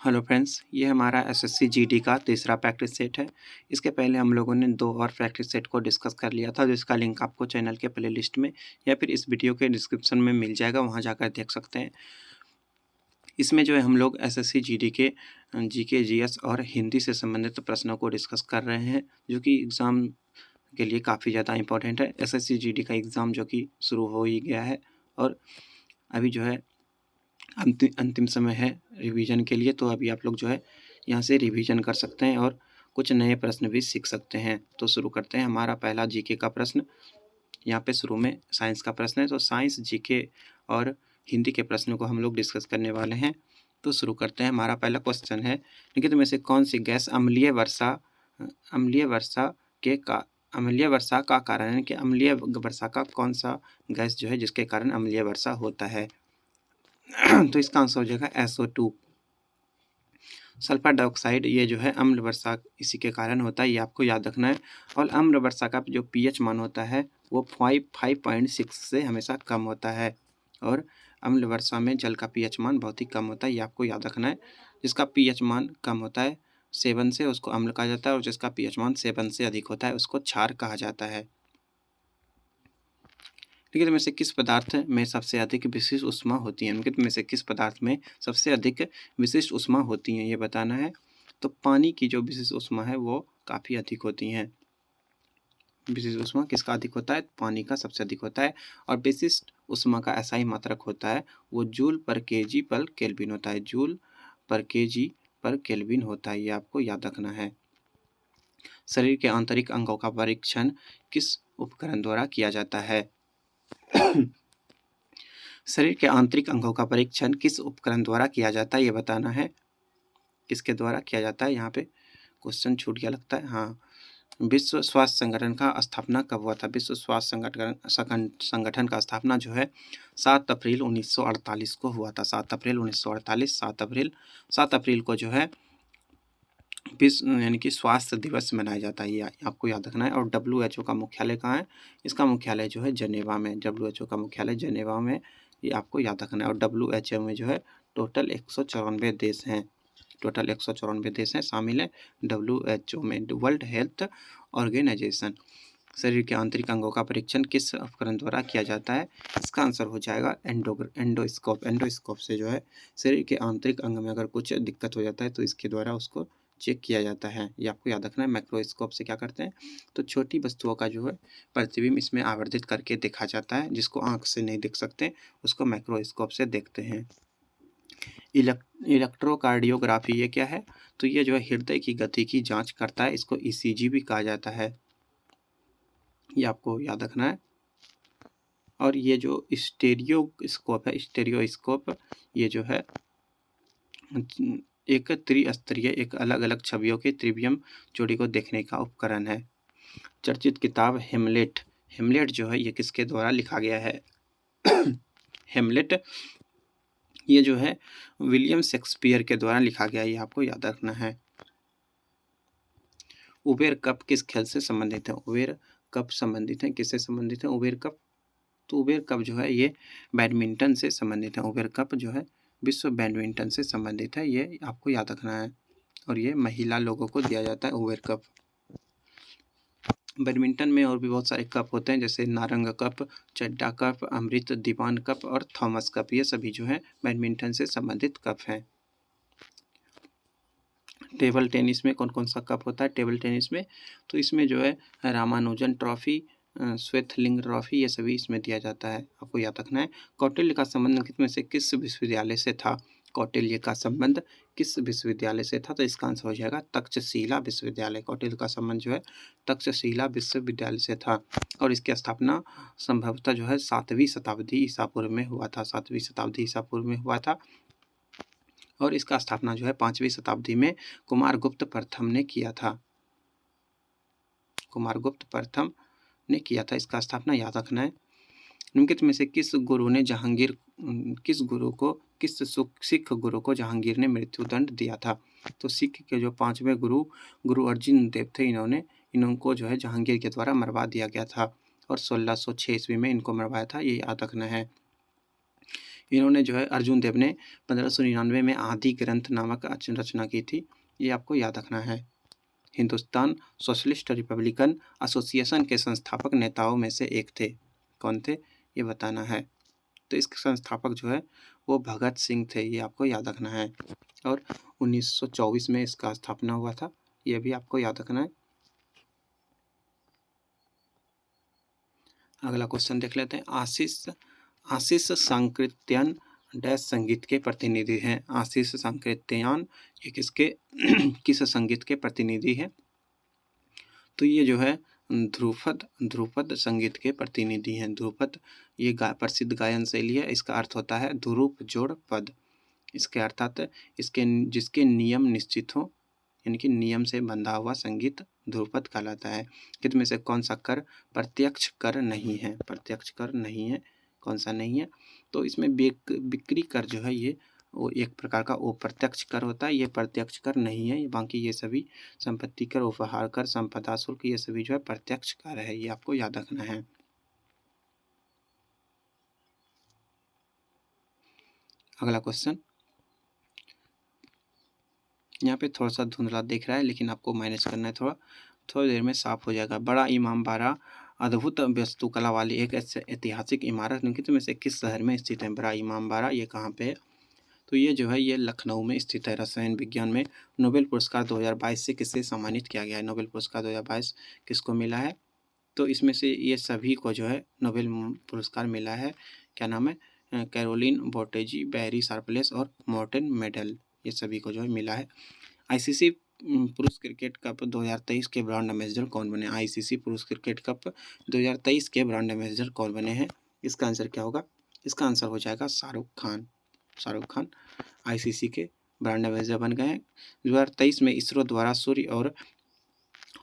Hello friends, ये हमारा SSC GD का तीसरा प्रैक्टिस सेट है। इसके पहले हम लोगों ने 2 और प्रैक्टिस सेट को डिस्कस कर लिया था, जिसका लिंक आपको चैनल के प्लेलिस्ट में या फिर इस वीडियो के डिस्क्रिप्शन में मिल जाएगा, वहाँ जाकर देख सकते हैं। इसमें जो है हम लोग एसएससी जीडी के जीके, जीएस और हिंदी से संबंधित प्रश्नों को डिस्कस कर रहे हैं, जो कि एग्ज़ाम के लिए काफ़ी ज़्यादा इम्पोर्टेंट है। एसएससी जीडी का एग्ज़ाम जो कि शुरू हो ही गया है और अभी जो है अंतिम समय है रिवीजन के लिए, तो अभी आप लोग जो है यहाँ से रिवीजन कर सकते हैं और कुछ नए प्रश्न भी सीख सकते हैं। तो शुरू करते हैं। हमारा पहला जीके का प्रश्न यहाँ पे शुरू में साइंस का प्रश्न है, तो साइंस, जीके और हिंदी के प्रश्नों को हम लोग डिस्कस करने वाले हैं। तो शुरू करते हैं। हमारा पहला क्वेश्चन है, निम्नलिखित में से कौन सी गैस अम्लीय वर्षा के का अम्लीय वर्षा का कारण है कि अम्लीय वर्षा का कौन सा गैस जो है जिसके कारण अम्लीय वर्षा होता है? तो इसका आंसर हो जाएगा SO2। सल्फर डाइऑक्साइड ये जो है अम्ल वर्षा इसी के कारण होता है, ये आपको याद रखना है। और अम्ल वर्षा का जो पीएच मान होता है वो 5.6 से हमेशा कम होता है और अम्ल वर्षा में जल का पीएच मान बहुत ही कम होता है, ये आपको याद रखना है। जिसका पीएच मान कम होता है 7 से उसको अम्ल कहा जाता है और जिसका पीएच मान 7 से अधिक होता है उसको क्षार कहा जाता है। निम्नलिखित में से किस पदार्थ में सबसे अधिक विशिष्ट ऊष्मा होती है? निम्नलिखित में से किस पदार्थ में सबसे अधिक विशिष्ट ऊष्मा होती है, ये बताना है। तो पानी की जो विशिष्ट ऊष्मा है वो काफ़ी अधिक होती हैं। विशिष्ट ऊष्मा किसका अधिक होता है? पानी का सबसे अधिक होता है। और विशिष्ट ऊष्मा का ऐसा ही मात्रक होता है, वो जूल पर केजी पर केल्विन होता है। जूल पर केजी पर केल्विन होता है, ये आपको याद रखना है। शरीर के आंतरिक अंगों का परीक्षण किस उपकरण द्वारा किया जाता है? शरीर के आंतरिक अंगों का परीक्षण किस उपकरण द्वारा किया जाता है, ये बताना है। किसके द्वारा किया जाता है? यहाँ पे क्वेश्चन छूट गया लगता है। हाँ, विश्व स्वास्थ्य संगठन का स्थापना कब हुआ था? विश्व स्वास्थ्य संगठन का स्थापना जो है 7 अप्रैल 1948 को हुआ था। 7 अप्रैल 1948। 7 अप्रैल को जो है विश्व यानी कि स्वास्थ्य दिवस मनाया जाता है, ये आपको याद रखना है। और WHO का मुख्यालय कहाँ है? इसका मुख्यालय जो है जनेवा में। WHO का मुख्यालय जनेवा में, ये आपको याद रखना है। और WHO में जो है टोटल 194 देश हैं। टोटल 194 देश हैं शामिल हैं WHO में, वर्ल्ड हेल्थ ऑर्गेनाइजेशन। शरीर के आंतरिक अंगों का परीक्षण किस उपकरण द्वारा किया जाता है? इसका आंसर हो जाएगा एंडोस्कोप। एंडोस्कोप से जो है शरीर के आंतरिक अंग में अगर कुछ दिक्कत हो जाता है तो इसके द्वारा उसको चेक किया जाता है, ये आपको याद रखना है। माइक्रोस्कोप से क्या करते हैं? तो छोटी वस्तुओं का जो है प्रतिबिंब इसमें आवर्धित करके देखा जाता है, जिसको आँख से नहीं देख सकते उसको माइक्रोस्कोप से देखते हैं। इलेक्ट्रोकार्डियोग्राफी ये क्या है? तो ये जो है हृदय की गति की जांच करता है, इसको ECG भी कहा जाता है, ये आपको याद रखना है। और ये जो स्टेरियोस्कोप ये जो है एक त्रिस्तरीय, एक अलग अलग छवियों के त्रिविम जोड़ी को देखने का उपकरण है। चर्चित किताब हेमलेट जो है ये किसके द्वारा लिखा गया है? हेमलेट ये जो है विलियम शेक्सपियर के द्वारा लिखा गया, ये आपको याद रखना है। उबेर कप किस खेल से संबंधित है? उबेर कप संबंधित है, किससे संबंधित है उबेर कप? तो उबेर कप जो है ये बैडमिंटन से संबंधित है। उबेर कप जो है विश्व बैडमिंटन से संबंधित है, ये आपको याद रखना है। और ये महिला लोगों को दिया जाता है उबेर कप। बैडमिंटन में और भी बहुत सारे कप होते हैं, जैसे नारंग कप, चड्डा कप, अमृत दीवान कप और थॉमस कप, ये सभी जो है बैडमिंटन से संबंधित कप हैं। टेबल टेनिस में कौन कौन सा कप होता है? टेबल टेनिस में तो इसमें जो है रामानुजन ट्रॉफी, श्वेतलिंग ट्रॉफी, ये सभी इसमें दिया जाता है, आपको याद रखना है। कौटिल्य का संबंध निम्नलिखित में से किस विश्वविद्यालय से था? कौटिल्य का संबंध किस विश्वविद्यालय से था? तो इसका आंसर हो जाएगा तक्षशिला विश्वविद्यालय। कौटिल्य का संबंध जो है तक्षशिला विश्वविद्यालय से था और इसकी स्थापना संभवतः जो है 7वीं शताब्दी ईसा पूर्व में हुआ था। 7वीं शताब्दी ईसा पूर्व में हुआ था और इसका स्थापना जो है 5वीं शताब्दी में कुमारगुप्त प्रथम ने किया था। कुमारगुप्त प्रथम ने किया था, इसका स्थापना याद रखना है। निम्नलिखित में से किस सिख गुरु को जहांगीर ने मृत्युदंड दिया था? तो सिख के जो 5वें गुरु अर्जुन देव थे, इनको जो है जहांगीर के द्वारा मरवा दिया गया था और 1606 ईस्वी में इनको मरवाया था, ये याद रखना है। इन्होंने जो है अर्जुन देव ने 1599 में आदि ग्रंथ नामक रचना की थी, ये आपको याद रखना है। हिंदुस्तान सोशलिस्ट रिपब्लिकन एसोसिएशन के संस्थापक नेताओं में से एक थे। कौन थे ये बताना है। तो इसके संस्थापक जो है वो भगत सिंह थे, ये आपको याद रखना है। और 1924 में इसका स्थापना हुआ था, ये भी आपको याद रखना है। अगला क्वेश्चन देख लेते हैं। आशीष सांकृत्यायन डैश संगीत के प्रतिनिधि हैं। आशीष सांकृत्यायन ये किसके किस संगीत के प्रतिनिधि हैं? तो ये जो है ध्रुपद संगीत के प्रतिनिधि हैं। ध्रुपद ये प्रसिद्ध गायन शैली है। इसका अर्थ होता है ध्रुप जोड़ पद। इसके अर्थात इसके जिसके नियम निश्चित हो, यानी कि नियम से बंधा हुआ संगीत ध्रुपद कहलाता है। कित में से कौन सा कर प्रत्यक्ष कर नहीं है? प्रत्यक्ष कर नहीं है, कौन सा नहीं है? तो इसमें बिक्री कर जो है ये वो एक प्रकार का अप्रत्यक्ष कर होता है, ये प्रत्यक्ष कर नहीं है। बाकी ये सभी संपत्ति कर, उपहार कर, संपदा शुल्क ये सभी जो है प्रत्यक्ष कर है, ये आपको याद रखना है। अगला क्वेश्चन, यहाँ पे थोड़ा सा धुंधला दिख रहा है, लेकिन आपको मैनेज करना है, थोड़ी देर में साफ हो जाएगा। बड़ा इमामबाड़ा अद्भुत वास्तुकला वाली एक ऐतिहासिक इमारत निम्नलिखित में से किस शहर में स्थित है? बड़ा इमामबाड़ा ये कहाँ पे है? तो ये जो है ये लखनऊ में स्थित है। रसायन विज्ञान में नोबेल पुरस्कार 2022 से किसे सम्मानित किया गया है? नोबेल पुरस्कार 2022 किसको मिला है? तो इसमें से ये सभी को जो है नोबेल पुरस्कार मिला है। क्या नाम है? कैरोलिन बोर्टेजी, बैरी शार्पलेस और मॉर्टन मेडल, ये सभी को जो है मिला है। आईसीसी पुरुष क्रिकेट कप 2023 के ब्रांड एम्बेसडर कौन बने? आईसीसी पुरुष क्रिकेट कप 2023 के ब्रांड एम्बेसडर कौन बने हैं? इसका आंसर क्या होगा? इसका आंसर हो जाएगा शाहरुख खान। शाहरुख खान आईसीसी के ब्रांड एम्बेसडर बन गए हैं। 2023 में इसरो द्वारा सूर्य और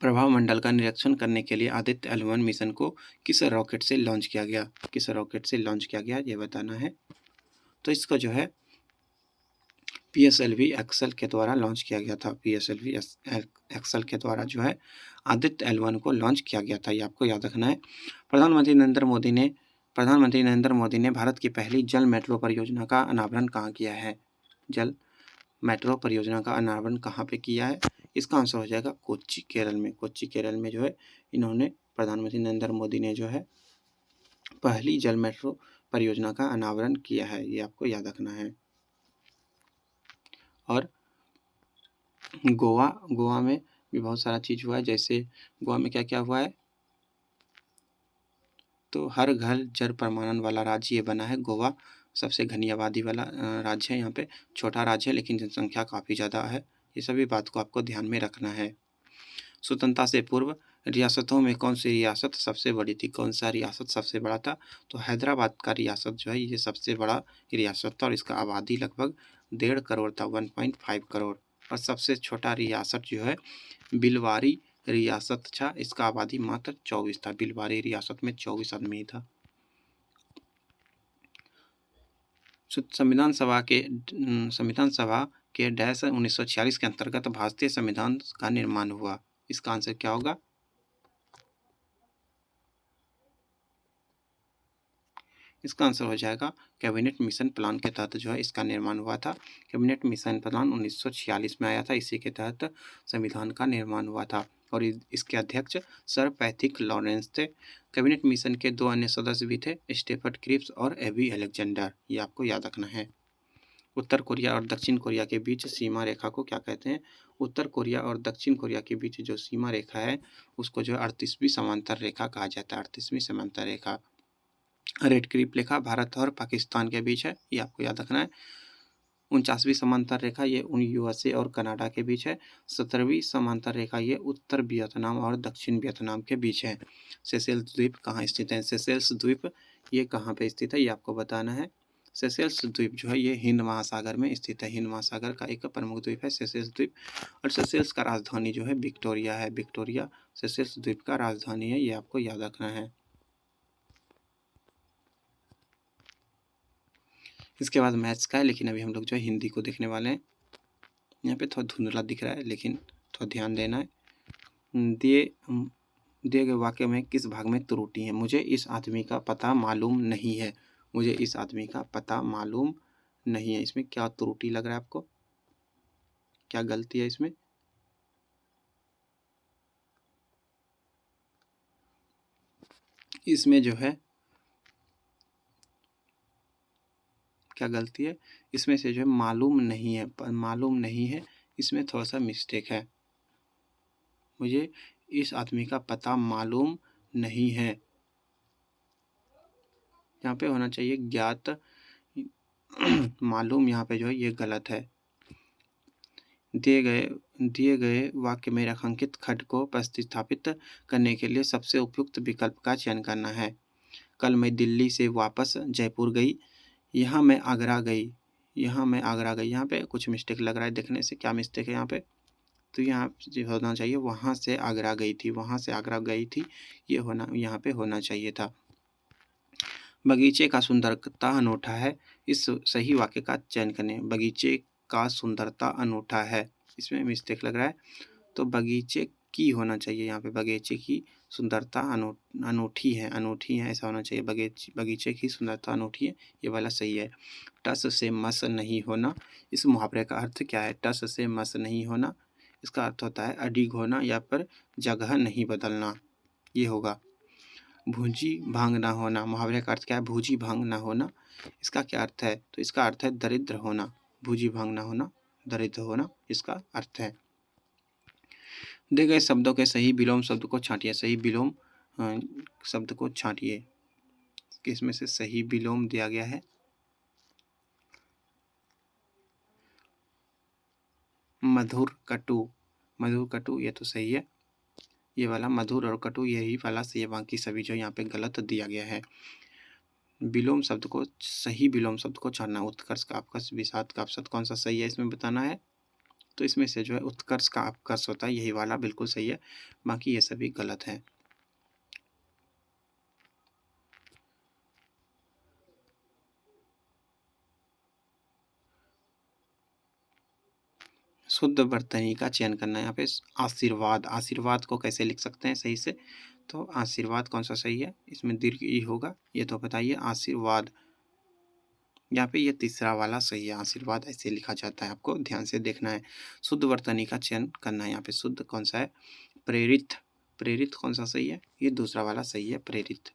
प्रभाव मंडल का निरीक्षण करने के लिए आदित्य L1 मिशन को किस रॉकेट से लॉन्च किया गया? किस रॉकेट से लॉन्च किया गया ये बताना है। तो इसका जो है PSLV एक्सल के द्वारा लॉन्च किया गया था। PSLV एक्सल के द्वारा जो है आदित्य L1 को लॉन्च किया गया था, ये आपको याद रखना है। प्रधानमंत्री नरेंद्र मोदी ने भारत की पहली जल मेट्रो परियोजना का अनावरण कहाँ किया है? जल मेट्रो परियोजना का अनावरण कहाँ पे किया है? इसका आंसर हो जाएगा कोच्चि, केरल में। कोच्चि, केरल में जो है इन्होंने प्रधानमंत्री नरेंद्र मोदी ने जो है पहली जल मेट्रो परियोजना का अनावरण किया है, ये आपको याद रखना है। और गोवा में भी बहुत सारा चीज़ हुआ है। जैसे गोवा में क्या क्या हुआ है? तो हर घर जल प्रमाणन वाला राज्य ये बना है गोवा। सबसे घनी आबादी वाला राज्य है। यहाँ पे छोटा राज्य है लेकिन जनसंख्या काफ़ी ज़्यादा है। ये सभी बात को आपको ध्यान में रखना है। स्वतंत्रता से पूर्व रियासतों में कौन सी रियासत सबसे बड़ी थी? कौन सा रियासत सबसे बड़ा था? तो हैदराबाद का रियासत जो है ये सबसे बड़ा रियासत था और इसका आबादी लगभग 1.5 करोड़ था, 1.5 करोड़। और सबसे छोटा रियासत जो है बिलवारी रियासत था, इसका आबादी मात्र 24 था। बिलवारी रियासत में 24 आदमी ही था। संविधान सभा के डैश 1946 के अंतर्गत भारतीय संविधान का निर्माण हुआ। इसका आंसर क्या होगा? इसका आंसर हो जाएगा कैबिनेट मिशन प्लान के तहत जो है इसका निर्माण हुआ था। कैबिनेट मिशन प्लान 1946 में आया था, इसी के तहत संविधान का निर्माण हुआ था और इसके अध्यक्ष सर पैथिक लॉरेंस थे। कैबिनेट मिशन के 2 अन्य सदस्य भी थे, स्टेफर्ड क्रिप्स और एबी अलेक्जेंडर, ये आपको याद रखना है। उत्तर कोरिया और दक्षिण कोरिया के बीच सीमा रेखा को क्या कहते हैं? उत्तर कोरिया और दक्षिण कोरिया के बीच जो सीमा रेखा है उसको जो 38वीं समांतर रेखा कहा जाता है। 38वीं समांतर रेखा। रेड क्लिफ रेखा भारत और पाकिस्तान के बीच है, ये आपको याद रखना है। 49वीं समांतर रेखा ये USA और कनाडा के बीच है। 17वीं समांतर रेखा ये उत्तर वियतनाम और दक्षिण वियतनाम के बीच है। सेशेल्स द्वीप कहाँ स्थित है? सेशेल्स द्वीप ये कहाँ पे स्थित है ये आपको बताना है। सेशेल्स द्वीप जो है ये हिंद महासागर में स्थित है। हिंद महासागर का एक प्रमुख द्वीप है सेशेल्स द्वीप। और सेशेल्स का राजधानी जो है विक्टोरिया है। विक्टोरिया सेशेल्स द्वीप का राजधानी है, ये आपको याद रखना है। इसके बाद मैथ्स का है, लेकिन अभी हम लोग जो है हिंदी को देखने वाले हैं। यहाँ पे थोड़ा धुंधला दिख रहा है लेकिन थोड़ा ध्यान देना है। दिए गए वाक्य में किस भाग में त्रुटि है? मुझे इस आदमी का पता मालूम नहीं है। मुझे इस आदमी का पता मालूम नहीं है। इसमें क्या त्रुटि लग रहा है आपको, क्या गलती है इसमें? इसमें जो है क्या गलती है, इसमें से जो है मालूम नहीं है, मालूम नहीं है, इसमें थोड़ा सा मिस्टेक है। मुझे इस आदमी का पता मालूम नहीं है, यहाँ पे होना चाहिए ज्ञात। मालूम यहाँ पे जो है ये गलत है। दिए गए वाक्य में रेखांकित खंड को प्रतिस्थापित करने के लिए सबसे उपयुक्त विकल्प का चयन करना है। कल मैं दिल्ली से वापस जयपुर गई, यहाँ मैं आगरा गई, यहाँ मैं आगरा गई। यहाँ पे कुछ मिस्टेक लग रहा है, देखने से क्या मिस्टेक है यहाँ पे, तो यहाँ जो होना चाहिए वहाँ से आगरा गई थी, वहाँ से आगरा गई थी, ये होना यहाँ पे होना चाहिए था। बगीचे का सुंदरता अनूठा है, इस सही वाक्य का चयन करें। बगीचे का सुंदरता अनूठा है, इसमें मिस्टेक लग रहा है, तो बगीचे की होना चाहिए यहाँ पे। बगीचे की सुंदरता अनूठी है ऐसा होना चाहिए। बगीचे की सुंदरता अनूठी है, ये वाला सही है। टस से मस नहीं होना, इस मुहावरे का अर्थ क्या है? टस से मस नहीं होना, इसका अर्थ होता है अडिग होना या फिर जगह नहीं बदलना, ये होगा। भूजी भांग ना होना, मुहावरे का अर्थ क्या है? भूजी भांग ना होना, इसका क्या अर्थ है? तो इसका अर्थ है दरिद्र होना। भूजी भांग ना होना, दरिद्र होना, इसका अर्थ है। दिए गए शब्दों के सही विलोम शब्द को छांटिए। सही विलोम शब्द को छांटिए, किसमें से सही विलोम दिया गया है? मधुर कटु, मधुर कटु ये तो सही है, ये वाला मधुर और कटु यही वाला सही है, बाकी सभी जो यहाँ पे गलत दिया गया है। विलोम शब्द को, सही विलोम शब्द को छानना। उत्कर्ष का अपकर्ष, विषाद का अपसद, कौन सा सही है इसमें बताना है। तो इसमें से जो है उत्कर्ष का अपकर्ष होता है, यही वाला बिल्कुल सही है, बाकी ये सभी गलत है। शुद्ध वर्तनी का चयन करना है। यहाँ पे आशीर्वाद, आशीर्वाद को कैसे लिख सकते हैं सही से? तो आशीर्वाद कौन सा सही है? इसमें दीर्घ ई होगा, ये तो बताइए। आशीर्वाद, यहाँ पे ये तीसरा वाला सही है, आशीर्वाद ऐसे लिखा जाता है, आपको ध्यान से देखना है। शुद्ध वर्तनी का चयन करना है। यहाँ पे शुद्ध कौन सा है? प्रेरित, प्रेरित कौन सा सही है? ये दूसरा वाला सही है, प्रेरित।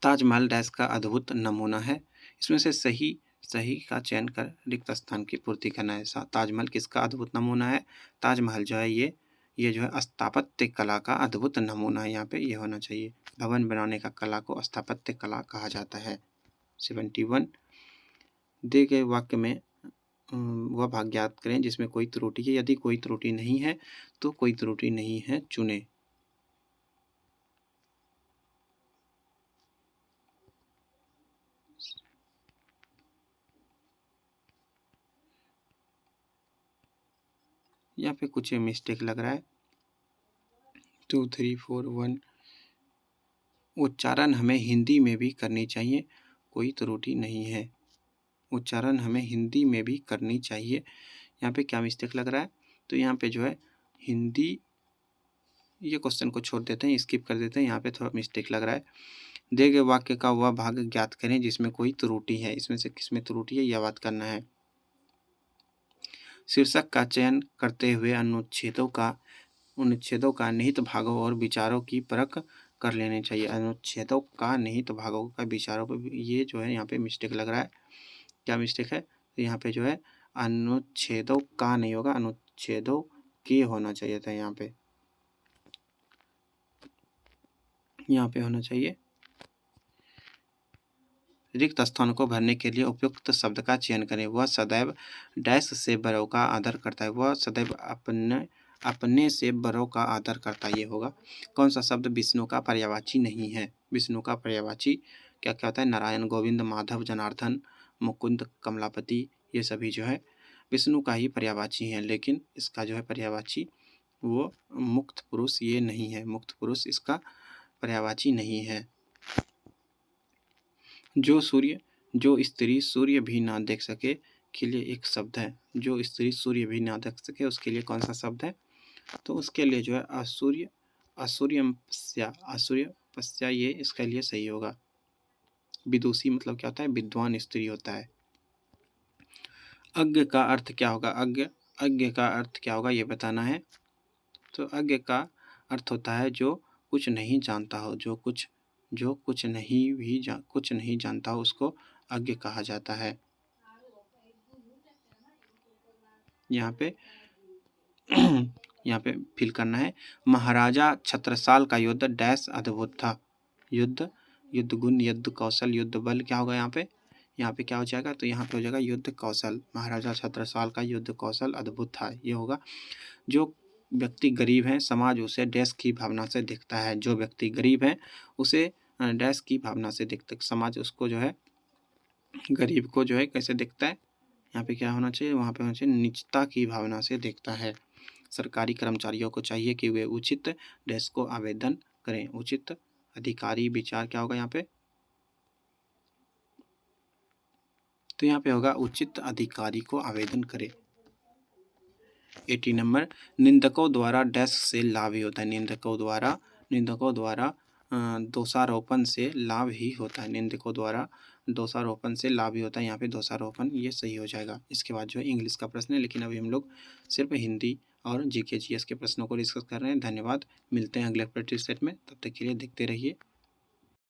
ताजमहल डैश का अद्भुत नमूना है, इसमें से सही सही का चयन कर रिक्त स्थान की पूर्ति करना है। ताजमहल किसका अद्भुत नमूना है? ताजमहल जो है ये जो है स्थापत्य कला का अद्भुत नमूना है, यहाँ पे ये होना चाहिए। भवन बनाने का कला को स्थापत्य कला कहा जाता है। 71 दिए गए वाक्य में वह भाग ज्ञात करें जिसमें कोई त्रुटि है। यदि कोई त्रुटि नहीं है तो कोई त्रुटि नहीं है चुने। यहाँ पे कुछ मिस्टेक लग रहा है। 2 3 4 1 उच्चारण हमें हिंदी में भी करनी चाहिए, कोई त्रुटि नहीं है। उच्चारण हमें हिंदी में भी करनी चाहिए। यहाँ पे क्या मिस्टेक लग रहा है? तो यहाँ पे जो है हिंदी, ये क्वेश्चन को छोड़ देते हैं, स्किप कर देते हैं, यहाँ पे थोड़ा मिस्टेक लग रहा है। दिए गए वाक्य का वह भाग ज्ञात करें जिसमें कोई त्रुटि है, इसमें से किसमें त्रुटि है यह बात करना है। शीर्षक का चयन करते हुए अनुच्छेदों का निहित भागों और विचारों की परख कर लेनी चाहिए। अनुच्छेदों का निहित भागों का विचारों पर, ये जो है यहाँ पे मिस्टेक लग रहा है। क्या मिस्टेक है? तो यहाँ पे जो है अनुच्छेदों का नहीं होगा, अनुच्छेदों के होना चाहिए था। यहाँ पे होना चाहिए। रिक्त स्थान को भरने के लिए उपयुक्त शब्द का चयन करें। वह सदैव डैश से बड़ों का आदर करता है। वह सदैव अपने से बड़ों का आदर करता है, ये होगा। कौन सा शब्द विष्णु का पर्यायवाची नहीं है? विष्णु का पर्यायवाची क्या क्या होता है? नारायण, गोविंद, माधव, जनार्दन, मुकुंद, कमलापति, ये सभी जो है विष्णु का ही पर्यायवाची हैं, लेकिन इसका जो है पर्यायवाची वो मुक्त पुरुष ये नहीं है, मुक्त पुरुष इसका पर्यायवाची नहीं है। जो स्त्री सूर्य भी ना देख सके के लिए एक शब्द है। जो स्त्री सूर्य भी ना देख सके उसके लिए कौन सा शब्द है? तो उसके लिए जो है असूर्यपस्या, असूर्यपस्या ये इसके लिए सही होगा। विदुषी मतलब क्या होता है? विद्वान स्त्री होता है। अज्ञ का अर्थ क्या होगा? अज्ञ का अर्थ क्या होगा ये बताना है। तो अज्ञ का अर्थ होता है जो कुछ नहीं जानता हो, जो कुछ नहीं जानता हो उसको अज्ञ कहा जाता है। यहाँ पे यहाँ पे फिल करना है। महाराजा छत्रसाल का युद्ध डैश अद्भुत था। युद्ध, युद्ध गुण, युद्ध कौशल, युद्ध बल क्या होगा यहाँ पे? यहाँ पे क्या हो जाएगा? तो यहाँ पे हो जाएगा युद्ध कौशल। महाराजा छत्रसाल का युद्ध कौशल अद्भुत था, ये होगा। जो व्यक्ति गरीब है समाज उसे डैश की भावना से देखता है। जो व्यक्ति गरीब है उसे डैश की भावना से देखता, समाज उसको जो है गरीब को जो है कैसे देखता है? यहाँ पे क्या होना चाहिए? वहाँ पे होना चाहिए नीचता की भावना से देखता है। सरकारी कर्मचारियों को चाहिए कि वे उचित डैश को आवेदन करें। उचित अधिकारी विचार क्या होगा यहाँ पे? तो यहाँ पे होगा उचित अधिकारी को आवेदन करें। 80 नंबर, निंदकों द्वारा डैश से लाभ ही होता है। निंदकों द्वारा दोषारोपण से लाभ ही होता है। निंदकों द्वारा दोषारोपण से लाभ ही होता है। यहाँ पे दोषारोपण ये सही हो जाएगा। इसके बाद जो है इंग्लिश का प्रश्न है, लेकिन अभी हम लोग सिर्फ हिंदी और जीके जीएस के प्रश्नों को डिस्कस कर रहे हैं। धन्यवाद, मिलते हैं अगले प्रैक्टिस सेट में, तब तक के लिए देखते रहिए।